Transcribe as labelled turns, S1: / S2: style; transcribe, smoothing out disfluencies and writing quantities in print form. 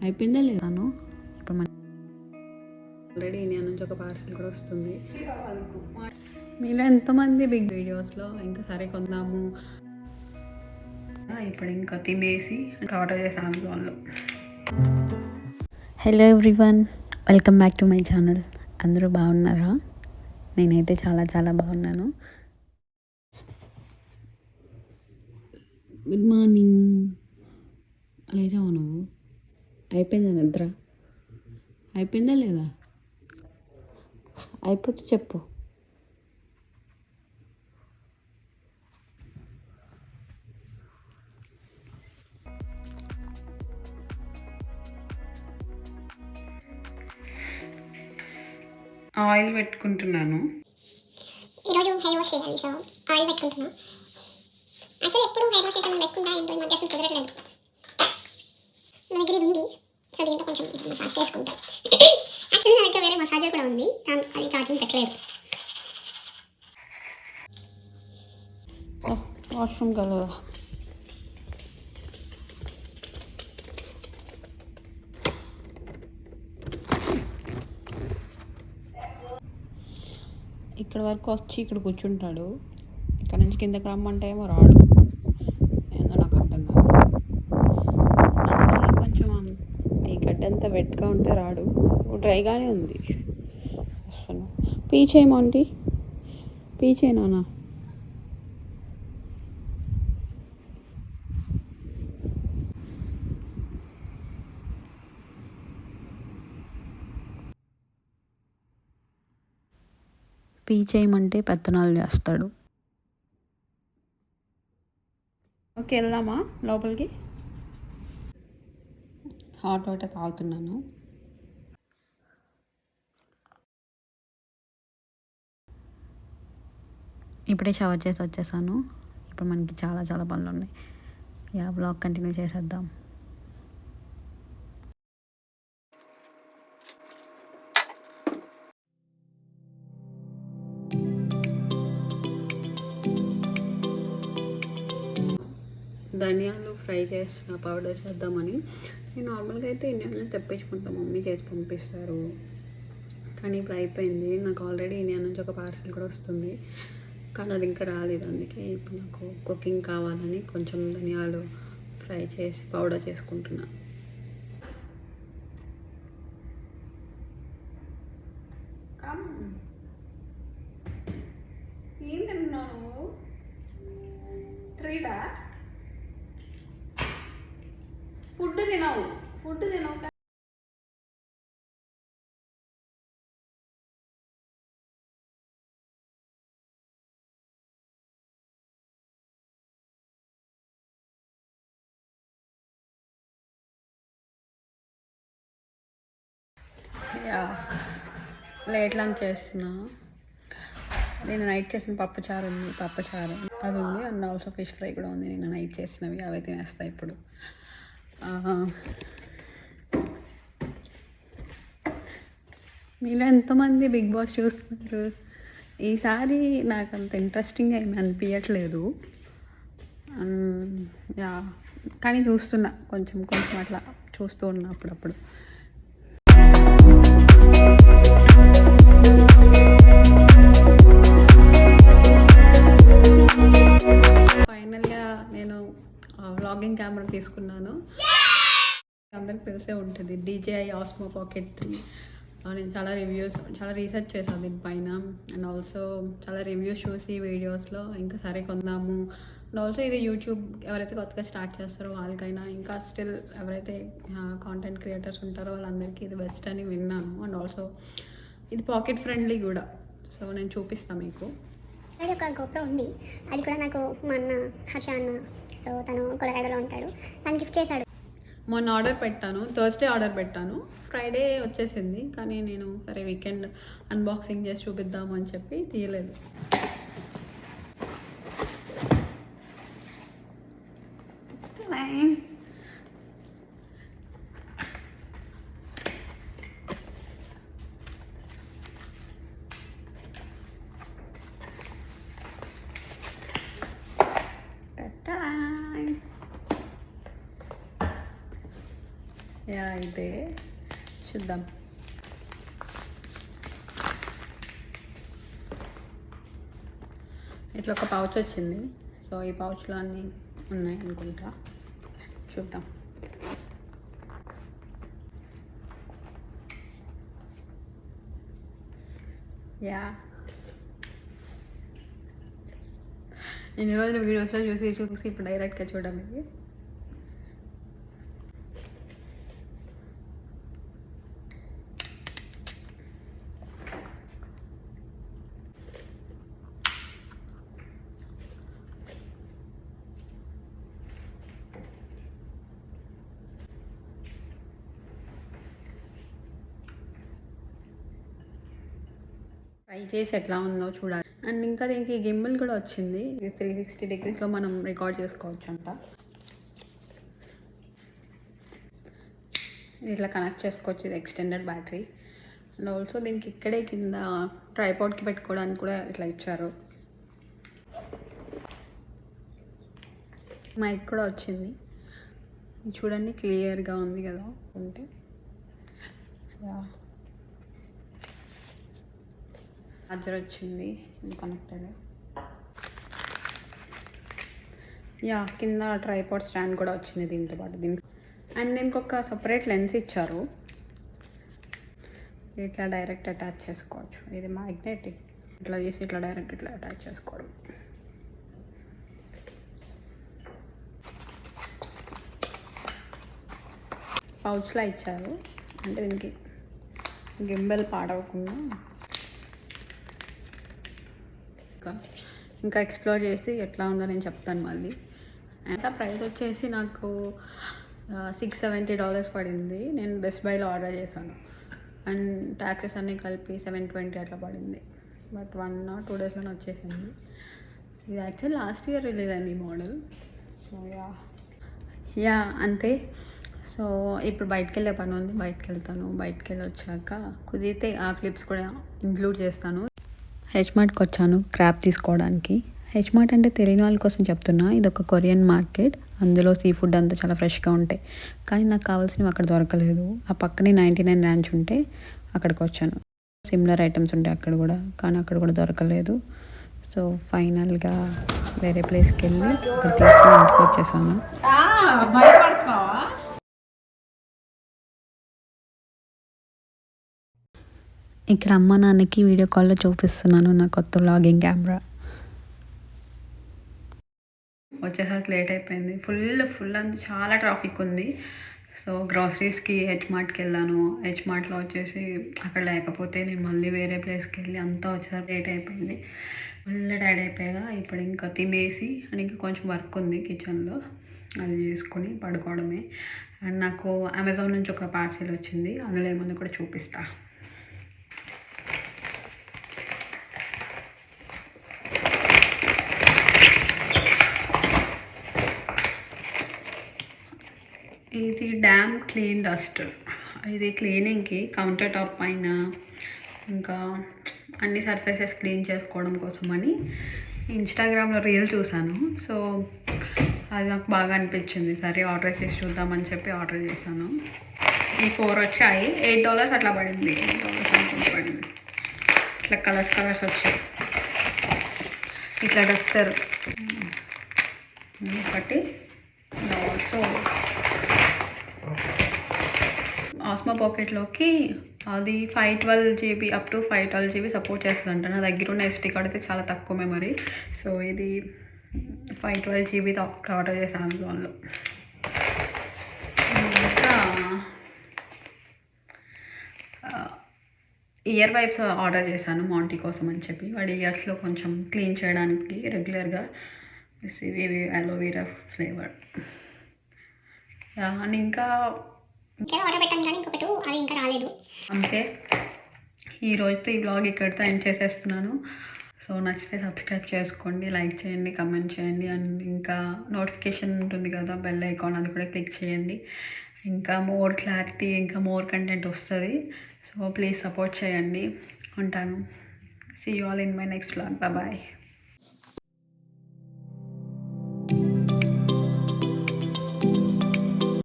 S1: అయిపోయిందా లేదాను ఇప్పుడు మన ఆల్రెడీ ఇండియా నుంచి ఒక పార్సల్ కూడా వస్తుంది. మీలో ఎంతమంది బిగ్ వీడియోస్లో ఇంకా సరే కొందాము, ఇప్పుడు ఇంకా తినేసి ఆర్డర్ చేశాను అమెజాన్లో. Hello everyone, welcome back to my channel. అందరూ బాగున్నారా? నేనైతే చాలా చాలా బాగున్నాను. Good morning. లేచావా నువ్వు? అయిపోయిందా నిద్ర? అయిపోయిందా లేదా? అయిపోతే చెప్పు. ఆయిల్ పెట్టుకుంటున్నాను.
S2: ఈరోజు హెయిర్ వాష్ చేయాలి, సో ఆయిల్ పెట్టుకుంటున్నాను. యాక్చువల్లీ ఎప్పుడు హెయిర్ వాష్ చేసాను పెట్టుకుంటా, ఏంటో ఈ మధ్య అసలు కుదరట్లేదు. నా దగ్గర ఇది ఉంది, సో దీంతో కొంచెం మసాజ్ చేసుకుంటాను. యాక్చువల్లీ నా దగ్గర వేరే మసాజర్ కూడా ఉంది, అది ఛార్జింగ్ పెట్టలేదు.
S1: వాష్రూమ్ కదా. ఇక్కడ వరకు వచ్చి ఇక్కడ కూర్చుంటాడు, ఇక్కడ నుంచి కిందకి రమ్మంటే ఏమో రాడు. ఏదో నాకు అర్థం కాదు. కొంచెం ఈ గడ్డ అంతా వెట్గా ఉంటే రాడు, డ్రైగానే ఉంది. వస్తాను. పీచేయమో ఆంటీ, పీచేనానా? పీచేయమంటే పెత్తనాలు చేస్తాడు. ఓకే, వెళ్దామా లోపలికి? హాట్ వాటర్ తాగుతున్నాను. ఇప్పుడే షవర్ చేసి వచ్చేసాను. ఇప్పుడు మనకి చాలా చాలా పనులు ఉన్నాయి. బ్లాగ్ కంటిన్యూ చేసేద్దాం. ధనియాలు ఫ్రై చేస్తున్న పౌడర్ చేద్దామని. నేను నార్మల్గా అయితే ఇండియా తెప్పించుకుంటాను, మమ్మీ చేసి పంపిస్తారు. కానీ ఇప్పుడు అయిపోయింది. నాకు ఆల్రెడీ ఇండియా నుంచి ఒక పార్సల్ కూడా వస్తుంది, కానీ అది ఇంకా రాలేదు. అందుకే ఇప్పుడు నాకు కుకింగ్ కావాలని కొంచెం ధనియాలు ఫ్రై చేసి పౌడర్ చేసుకుంటున్నా. ఏం తిన్నాను? ట్రీటా? ఫుడ్ తినవు. లేట్ లంచ్ చేస్తున్నా. నేను నైట్ చేసిన పప్పుచారు ఉంది, అది ఉంది. అండ్ ఆల్సో ఫిష్ ఫ్రై కూడా ఉంది. నేను నైట్ చేసినవి అవే తినేస్తాయి ఇప్పుడు. మీలో ఎంతమంది బిగ్ బాస్ చూస్తున్నారు? ఈసారి నాకు అంత ఇంట్రెస్టింగ్ ఏమి అనిపించట్లేదు. కానీ చూస్తున్నా, కొంచెం అట్లా చూస్తూ ఉన్నా అప్పుడప్పుడు. ఫైనల్గా నేను వ్లాగింగ్ కెమెరా తీసుకున్నాను. అందరికి తెలిసే ఉంటుంది, DJI Osmo Pocket 3. నేను చాలా రీసెర్చ్ చేశాను దీనిపైన. అండ్ ఆల్సో చాలా రివ్యూస్ చూసి వీడియోస్లో ఇంకా సరే కొందాము. అండ్ ఆల్సో ఇది యూట్యూబ్ ఎవరైతే కొత్తగా స్టార్ట్ చేస్తారో వాళ్ళకైనా, ఇంకా స్టిల్ ఎవరైతే కాంటెంట్ క్రియేటర్స్ ఉంటారో వాళ్ళందరికీ ఇది బెస్ట్ అని విన్నాను. అండ్ ఆల్సో ఇది పాకెట్ ఫ్రెండ్లీ కూడా. సో నేను చూపిస్తాను మీకు.
S2: అది ఒక గోప్రో ఉంది, అది కూడా నాకు మా అన్న హర్ష అన్న, సో తను కొలరాడోలో ఉంటాడు, తను గిఫ్ట్ చేశాడు.
S1: మొన్న ఆర్డర్ పెట్టాను, థర్స్డే ఆర్డర్ పెట్టాను, ఫ్రైడే వచ్చేసింది. కానీ నేను సరే వీకెండ్ అన్బాక్సింగ్ చేసి చూపిద్దాము అని చెప్పి తీయలేదు. యా ఇదే చూద్దాం. ఇట్లా ఒక పౌచ్ వచ్చింది. సో ఈ పౌచ్లో అన్నీ ఉన్నాయి అనుకుంటా, చూద్దాం. యా ఇన్ని రోజులు వీడియోస్లో చూసి ఇప్పుడు డైరెక్ట్గా చూడడం ఇది. ట్రై చేసి ఎట్లా ఉందో చూడాలి. అండ్ ఇంకా దీనికి గింబల్ కూడా వచ్చింది. ఇది 360 degreesలో మనం రికార్డ్ చేసుకోవచ్చు అంట. ఇట్లా కనెక్ట్ చేసుకోవచ్చు. ఇది ఎక్స్టెండెడ్ బ్యాటరీ. అండ్ ఆల్సో దీనికి ఇక్కడే కింద ట్రైపాడ్కి పెట్టుకోవడానికి కూడా ఇట్లా ఇచ్చారు. మైక్ కూడా వచ్చింది. చూడండి క్లియర్గా ఉంది కదా ఉంటే. చార్జర్ వచ్చింది కనెక్టెడ్. యా కింద ట్రైపాడ్ స్టాండ్ కూడా వచ్చింది దీంతో పాటు. దీనికి అండ్ దీనికి ఒక సపరేట్ లెన్స్ ఇచ్చారు. ఇట్లా డైరెక్ట్ అటాచ్ చేసుకోవచ్చు. ఇది మ్యాగ్నెటిక్. ఇట్లా చేసి ఇట్లా డైరెక్ట్ ఇట్లా అటాచ్ చేసుకోవడం. పౌచ్లా ఇచ్చారు అంటే దీనికి గింబెల్ పాడవకుండా. ఇంకా ఎక్స్ప్లోర్ చేసి ఎట్లా ఉందో నేను చెప్తాను మళ్ళీ. అండ్ ఆ ప్రైస్ వచ్చేసి నాకు $670 పడింది. నేను బెస్ట్ బైలో ఆర్డర్ చేశాను. అండ్ ట్యాక్సెస్ అన్నీ కలిపి $720 అట్లా పడింది. బట్ 1 or 2 daysలోనే వచ్చేసింది. ఇది యాక్చువల్ లాస్ట్ ఇయర్ రిలీజ్ అయింది ఈ మోడల్. సో యా అంతే. సో ఇప్పుడు బయటకు వెళ్ళే పని ఉంది, బయటకు వెళ్తాను. బయటకు వెళ్ళి వచ్చాక కుదిరితే ఆ క్లిప్స్ కూడా ఇంక్లూడ్ చేస్తాను. హెచ్మార్ట్కి వచ్చాను క్రాబ్ తీసుకోవడానికి. హెచ్మార్ట్ అంటే తెలియని వాళ్ళ కోసం చెప్తున్నా. ఇది ఒక కొరియన్ మార్కెట్. అందులో సీ ఫుడ్ అంతా చాలా ఫ్రెష్గా ఉంటాయి. కానీ నాకు కావాల్సినవి అక్కడ దొరకలేదు. ఆ పక్కనే 99 ranch ఉంటే అక్కడికి వచ్చాను. సిమిలర్ ఐటమ్స్ ఉంటాయి అక్కడ కూడా, కానీ అక్కడ కూడా దొరకలేదు. సో ఫైనల్గా వేరే ప్లేస్కి వెళ్ళి అక్కడ తీసుకుని ఇంటికి వచ్చేసాను. ఇక్కడ అమ్మ నాన్నకి వీడియో కాల్లో చూపిస్తున్నాను నా కొత్త వ్లాగింగ్ కెమెరా. వచ్చేసరికి లేట్ అయిపోయింది. ఫుల్ అంతా చాలా ట్రాఫిక్ ఉంది. సో గ్రాసరీస్కి హెచ్మార్ట్కి వెళ్ళాను. హెచ్మార్ట్లో వచ్చేసి అక్కడ లేకపోతే నేను మళ్ళీ వేరే ప్లేస్కి వెళ్ళి అంతా వచ్చేసరికి లేట్ అయిపోయింది. ఫుల్ టైర్డ్ అయిపోయాగా. ఇప్పుడు ఇంకా తినేసి అండ్ ఇంకా కొంచెం వర్క్ ఉంది కిచెన్లో, అది చేసుకొని పడుకోవడమే. అండ్ నాకు అమెజాన్ నుంచి ఒక పార్సిల్ వచ్చింది. అందులో ఏమన్నా కూడా చూపిస్తా. ఇది డ్యామ్ క్లీన్ డస్టర్. ఇది క్లీనింగ్కి కౌంటర్ టాప్ పైన ఇంకా అన్ని సర్ఫేసెస్ క్లీన్ చేసుకోవడం కోసమని ఇన్స్టాగ్రామ్లో రీల్ చూశాను. సో అది నాకు బాగా అనిపించింది. సరే ఆర్డర్ చేసి చూద్దామని చెప్పి ఆర్డర్ చేశాను. ఈ 4 వచ్చాయి. $8 అట్లా పడింది. $8 అనుకుంటూ పడింది. ఇట్లా కలర్స్ వచ్చాయి. ఇట్లా డస్టర్ ఒకటి. ఆల్సో ఆస్మో పాకెట్లోకి అది 512 GB up to 512 GB support చేస్తుందంట. నా దగ్గర ఉన్న SD కార్డ్ అయితే చాలా తక్కువ మెమరీ. సో ఇది 512 GB ఆర్డర్ చేశాను అమెజాన్లో. ఇంకా ఇయర్ వైప్స్ ఆర్డర్ చేశాను మాంటీ కోసం అని చెప్పి. వాడి ఇయర్స్లో కొంచెం క్లీన్ చేయడానికి రెగ్యులర్గా. ఇవి అలోవెరా ఫ్లేవర్. అండ్ ఇంకా
S2: ఆర్డర్ పెట్టాను కానీ ఇంకొకటి అవి ఇంకా రాలేదు.
S1: అంతే. ఈ రోజుతో ఈ వ్లాగ్ ఇక్కడితో ఎండ్ చేసేస్తున్నాను. సో నచ్చితే సబ్స్క్రైబ్ చేసుకోండి, లైక్ చేయండి, కమెంట్ చేయండి. అండ్ ఇంకా నోటిఫికేషన్ ఉంటుంది కదా బెల్ ఐకాన్, అది కూడా క్లిక్ చేయండి. ఇంకా మోర్ క్లారిటీ, ఇంకా మోర్ కంటెంట్ వస్తుంది. సో ప్లీజ్ సపోర్ట్ చేయండి. ఉంటాను. See you all in my next vlog. Bye.